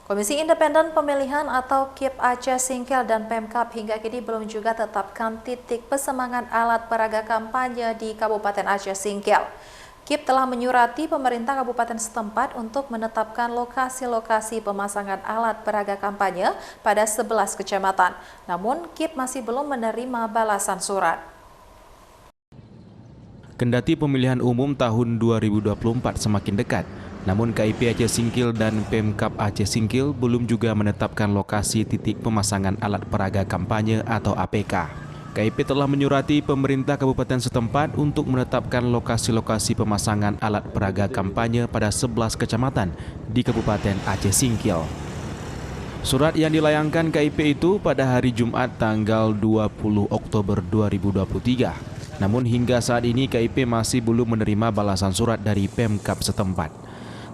Komisi Independen Pemilihan atau KIP Aceh Singkil dan Pemkab hingga kini belum juga tetapkan titik pesemangan alat peraga kampanye di Kabupaten Aceh Singkil. KIP telah menyurati pemerintah kabupaten setempat untuk menetapkan lokasi-lokasi pemasangan alat peraga kampanye pada 11 kecamatan. Namun, KIP masih belum menerima balasan surat. Kendati pemilihan umum tahun 2024 semakin dekat, namun KIP Aceh Singkil dan Pemkab Aceh Singkil belum juga menetapkan lokasi titik pemasangan alat peraga kampanye atau APK. KIP telah menyurati pemerintah kabupaten setempat untuk menetapkan lokasi-lokasi pemasangan alat peraga kampanye pada 11 kecamatan di Kabupaten Aceh Singkil. Surat yang dilayangkan KIP itu pada hari Jumat tanggal 20 Oktober 2023. Namun hingga saat ini KIP masih belum menerima balasan surat dari Pemkab setempat.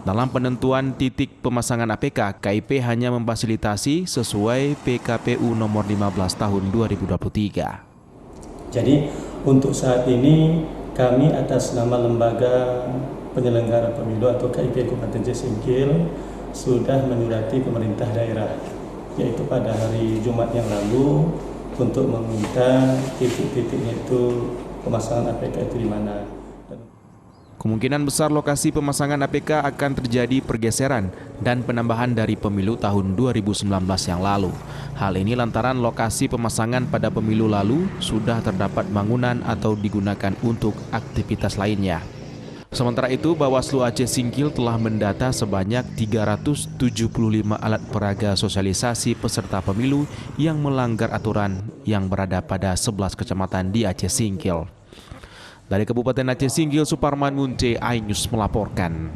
Dalam penentuan titik pemasangan APK, KIP hanya memfasilitasi sesuai PKPU nomor 15 tahun 2023. Jadi untuk saat ini kami atas nama lembaga penyelenggara pemilu atau KIP Kabupaten Aceh Singkil sudah menyurati pemerintah daerah, yaitu pada hari Jumat yang lalu untuk meminta titik-titiknya itu pemasangan APK itu di mana. Kemungkinan besar lokasi pemasangan APK akan terjadi pergeseran dan penambahan dari pemilu tahun 2019 yang lalu. Hal ini lantaran lokasi pemasangan pada pemilu lalu sudah terdapat bangunan atau digunakan untuk aktivitas lainnya. Sementara itu, Bawaslu Aceh Singkil telah mendata sebanyak 375 alat peraga sosialisasi peserta pemilu yang melanggar aturan yang berada pada 11 kecamatan di Aceh Singkil. Dari Kabupaten Aceh Singkil, Suparman Munce, iNews melaporkan.